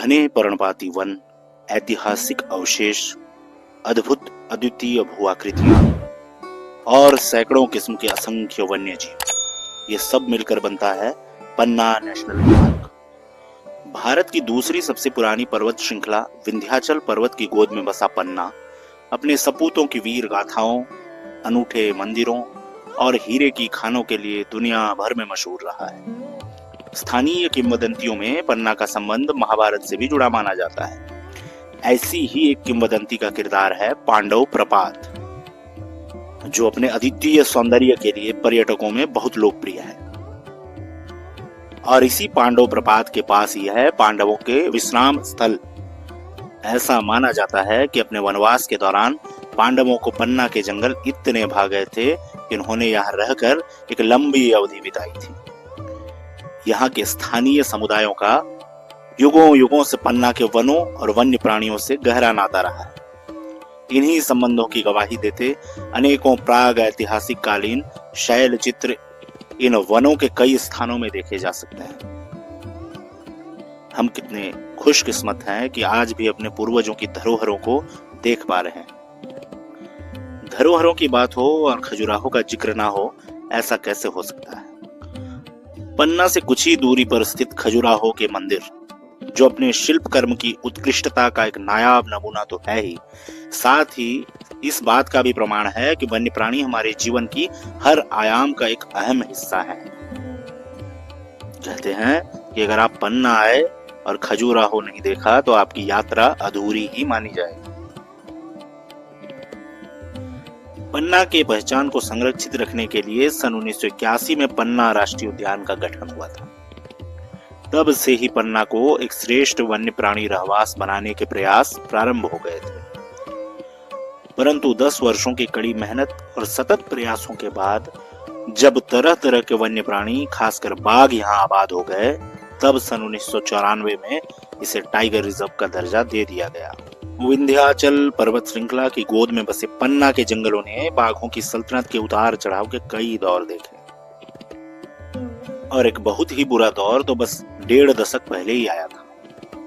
घने पर्णपाती वन, ऐतिहासिक अवशेष, अद्भुत अद्वितीय भू-आकृतियां और सैकड़ों किस्म के असंख्य वन्य जीव, ये सब मिलकर बनता है पन्ना नेशनल पार्क। भारत की दूसरी सबसे पुरानी पर्वत श्रृंखला विंध्याचल पर्वत की गोद में बसा पन्ना अपने सपूतों की वीर गाथाओं, अनूठे मंदिरों और हीरे की खानों के लिए दुनिया भर में मशहूर रहा है। स्थानीय किंवदंतियों में पन्ना का संबंध महाभारत से भी जुड़ा माना जाता है। ऐसी ही एक किंवदंती का किरदार है पांडव प्रपात, जो अपने अद्वितीय सौंदर्य के लिए पर्यटकों में बहुत लोकप्रिय है। और इसी पांडव प्रपात के पास ही है पांडवों के विश्राम स्थल। ऐसा माना जाता है कि अपने वनवास के दौरान पांडवों को पन्ना के जंगल इतने भा गए थे कि उन्होंने यहाँ रहकर एक लंबी अवधि बिताई थी। यहाँ के स्थानीय समुदायों का युगों युगों से पन्ना के वनों और वन्य प्राणियों से गहरा नाता रहा है। इन्हीं संबंधों की गवाही देते अनेकों प्राग ऐतिहासिक कालीन शैल चित्र इन वनों के कई स्थानों में देखे जा सकते हैं। हम कितने खुशकिस्मत हैं कि आज भी अपने पूर्वजों की धरोहरों को देख पा रहे हैं। धरोहरों की बात हो और खजुराहो का जिक्र ना हो, ऐसा कैसे हो सकता है। पन्ना से कुछ ही दूरी पर स्थित खजुराहो के मंदिर, जो अपने शिल्प कर्म की उत्कृष्टता का एक नायाब नमूना तो है ही, साथ ही इस बात का भी प्रमाण है कि वन्य प्राणी हमारे जीवन की हर आयाम का एक अहम हिस्सा है। कहते हैं कि अगर आप पन्ना आए और खजुराहो नहीं देखा तो आपकी यात्रा अधूरी ही मानी जाएगी। पन्ना के पहचान को संरक्षित रखने के लिए सन 1981 में पन्ना राष्ट्रीय उद्यान का गठन हुआ था। तब से ही पन्ना को एक श्रेष्ठ वन्य प्राणी रहवास बनाने के प्रयास प्रारंभ हो गए थे। परंतु 10 वर्षों की कड़ी मेहनत और सतत प्रयासों के बाद जब तरह तरह के वन्य प्राणी खासकर बाघ यहाँ आबाद हो गए, तब सन 1994 में इसे टाइगर रिजर्व का दर्जा दे दिया गया। विंध्याचल पर्वत श्रृंखला की गोद में बसे पन्ना के जंगलों ने बाघों की सल्तनत के उतार चढ़ाव के कई दौर देखे, और एक बहुत ही बुरा दौर तो बस 1.5 दशक पहले ही आया था,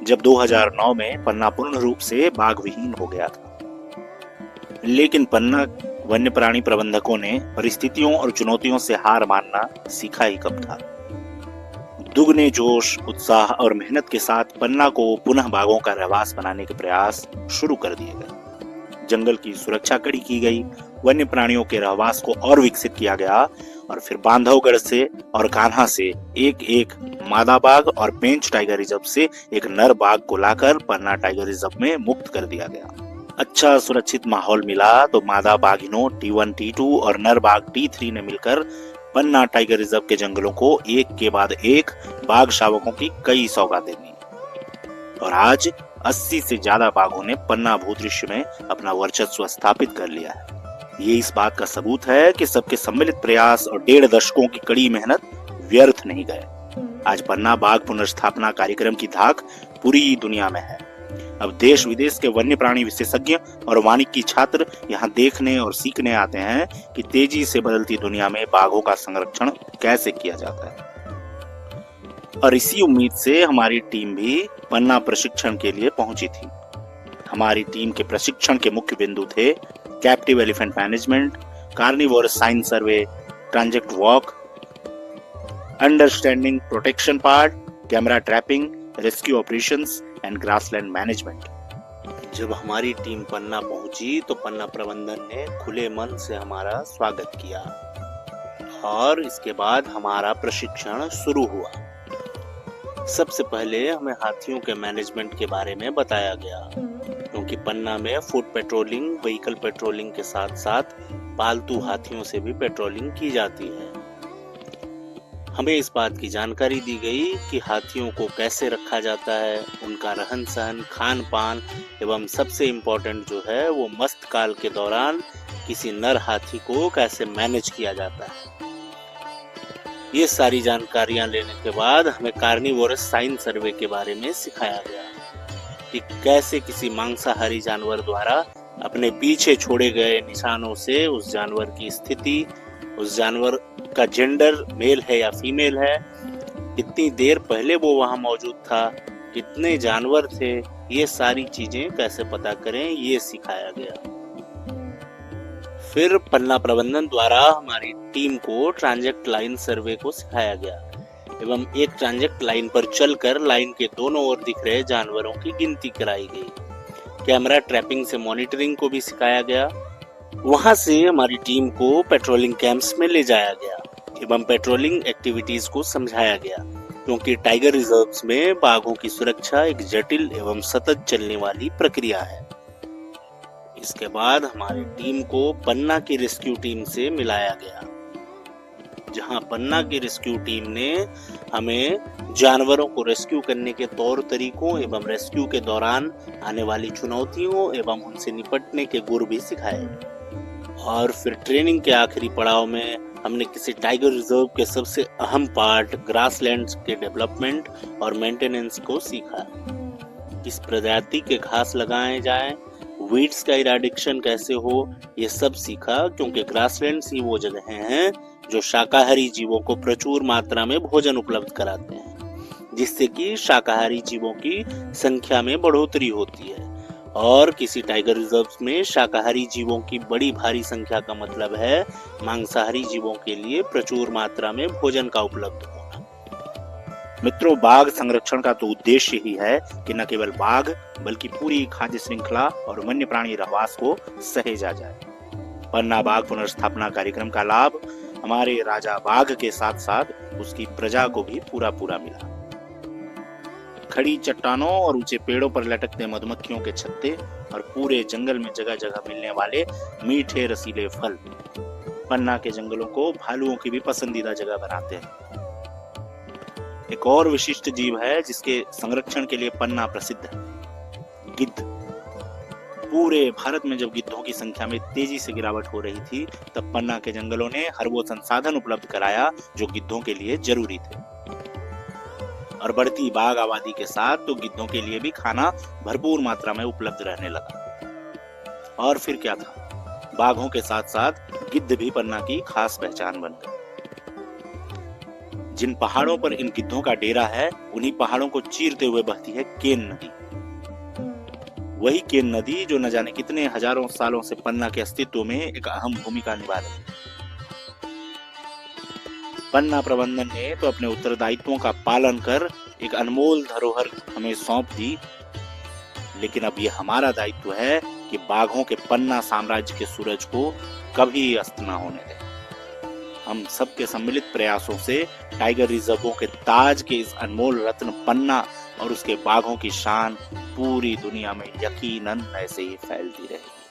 जब 2009 में पन्ना पूर्ण रूप से बाघ विहीन हो गया था। लेकिन पन्ना वन्य प्राणी प्रबंधकों ने परिस्थितियों और चुनौतियों से हार मानना सीखा ही कब था। दुगने जोश, उत्साह और मेहनत के साथ पन्ना को पुनः बाघों का रहवास बनाने के प्रयास शुरू कर दिए गए। जंगल की सुरक्षा कड़ी की गई, वन्य प्राणियों के रहवास को और विकसित किया गया, और फिर बांधवगढ़ से और कान्हा से एक एक मादा बाघ और पेंच टाइगर रिजर्व से एक नर बाघ को लाकर पन्ना टाइगर रिजर्व में मुक्त कर दिया गया। अच्छा सुरक्षित माहौल मिला तो मादा बाघिनों T1, T2 और नर बाघ T3 ने मिलकर पन्ना टाइगर रिजर्व के जंगलों को एक के बाद एक बाघ शावकों की कई सौगातें दी, और आज 80 से ज्यादा बाघों ने पन्ना भूदृश्य में अपना वर्चस्व स्थापित कर लिया है। ये इस बात का सबूत है कि सबके सम्मिलित प्रयास और 1.5 दशकों की कड़ी मेहनत व्यर्थ नहीं गए। आज पन्ना बाघ पुनर्स्थापना कार्यक्रम की धाक पूरी दुनिया में है। अब देश विदेश के वन्य प्राणी विशेषज्ञ और वानिकी छात्र यहाँ देखने और सीखने आते हैं कि तेजी से बदलती दुनिया में बाघों का संरक्षण कैसे किया जाता है। और इसी उम्मीद से हमारी टीम भी पन्ना प्रशिक्षण के लिए पहुंची थी। हमारी टीम के प्रशिक्षण के मुख्य बिंदु थे captive elephant management, carnivore sign survey, transect walk, understanding protection part, camera trapping, rescue operations and grassland management. जब हमारी टीम पन्ना पहुंची तो पन्ना प्रबंधन ने खुले मन से हमारा स्वागत किया, और इसके बाद हमारा प्रशिक्षण शुरू हुआ। सबसे पहले हमें हाथियों के मैनेजमेंट के बारे में बताया गया, क्योंकि पन्ना में फुट पेट्रोलिंग, व्हीकल पेट्रोलिंग के साथ साथ पालतू हाथियों से भी पेट्रोलिंग की जाती है। हमें इस बात की जानकारी दी गई कि हाथियों को कैसे रखा जाता है, उनका रहन सहन, खान पान एवं सबसे इम्पोर्टेंट जो है वो मस्त काल के दौरान किसी नर हाथी को कैसे मैनेज किया जाता है। ये सारी जानकारियां लेने के बाद हमें कार्निवोरस साइन सर्वे के बारे में सिखाया गया कि कैसे किसी मांसाहारी जानवर द्वारा अपने पीछे छोड़े गए निशानों से उस जानवर की स्थिति, उस जानवर का जेंडर मेल है या फीमेल है, कितनी देर पहले वो वहां मौजूद था, कितने जानवर थे, ये सारी चीजें कैसे पता करें, ये सिखाया गया। फिर पन्ना प्रबंधन द्वारा हमारी टीम को ट्रांजेक्ट लाइन सर्वे को सिखाया गया एवं एक ट्रांजेक्ट लाइन पर चलकर लाइन के दोनों ओर दिख रहे जानवरों की गिनती कराई गई। कैमरा ट्रैपिंग से मॉनिटरिंग को भी सिखाया गया। वहां से हमारी टीम को पेट्रोलिंग कैंप्स में ले जाया गया एवं पेट्रोलिंग एक्टिविटीज को समझाया गया, क्योंकि टाइगर रिजर्व्स में बाघों की सुरक्षा एक जटिल एवं सतत चलने वाली प्रक्रिया है। इसके बाद हमारी टीम को पन्ना की रेस्क्यू टीम से मिलाया गया, जहां पन्ना की रेस्क्यू टीम ने हमें जानवरों को रेस्क्यू करने के तौर तरीकों एवं रेस्क्यू के दौरान आने वाली चुनौतियों एवं उनसे निपटने के गुर भी सिखाए। और फिर ट्रेनिंग के आखिरी पड़ाव में हमने किसी टाइगर रिजर्व के सबसे अहम पार्ट ग्रासलैंड्स के डेवलपमेंट और मेंटेनेंस को सीखा। किस प्रजाति के घास लगाए जाएं, वीड्स का इराडिक्शन कैसे हो, ये सब सीखा, क्योंकि ग्रासलैंड्स ही वो जगह हैं जो शाकाहारी जीवों को प्रचुर मात्रा में भोजन उपलब्ध कराते हैं, जिससे कि शाकाहारी जीवों की संख्या में बढ़ोतरी होती है। और किसी टाइगर रिजर्व में शाकाहारी जीवों की बड़ी भारी संख्या का मतलब है मांसाहारी जीवों के लिए प्रचुर मात्रा में भोजन का उपलब्ध होना। मित्रों, बाघ संरक्षण का तो उद्देश्य ही है कि न केवल बाघ बल्कि पूरी खाद्य श्रृंखला और वन्य प्राणी रहवास को सहेजा जाए। पन्ना बाघ पुनर्स्थापना कार्यक्रम का लाभ हमारे राजा बाघ के साथ साथ उसकी प्रजा को भी पूरा मिला। खड़ी चट्टानों और ऊंचे पेड़ों पर लटकते मधुमक्खियों के छत्ते और पूरे जंगल में जगह जगह मिलने वाले मीठे रसीले फल पन्ना के जंगलों को भालुओं की भी पसंदीदा जगह बनाते हैं। एक और विशिष्ट जीव है जिसके संरक्षण के लिए पन्ना प्रसिद्ध है, गिद्ध। पूरे भारत में जब गिद्धों की संख्या में तेजी से गिरावट हो रही थी, तब पन्ना के जंगलों ने हर वो संसाधन उपलब्ध कराया जो गिद्धों के लिए जरूरी थे। और बढ़ती बाघ आबादी के साथ तो गिद्धों के लिए भी खाना भरपूर मात्रा में उपलब्ध रहने लगा। और फिर क्या था, बाघों के साथ साथ गिद्ध भी पन्ना की खास पहचान बन गए। जिन पहाड़ों पर इन गिद्धों का डेरा है, उन्हीं पहाड़ों को चीरते हुए बहती है केन नदी। वही केन नदी जो न जाने कितने हजारों सालों से पन्ना के अस्तित्व में एक अहम भूमिका निभा रही है। पन्ना प्रबंधन ने तो अपने उत्तरदायित्वों का पालन कर एक अनमोल धरोहर हमें सौंप दी, लेकिन अब ये हमारा दायित्व है कि बाघों के पन्ना साम्राज्य के सूरज को कभी अस्त न होने दें। हम सबके सम्मिलित प्रयासों से टाइगर रिजर्वों के ताज के इस अनमोल रत्न पन्ना और उसके बाघों की शान पूरी दुनिया में यकीनन ऐसे ही फैलती रहेगी।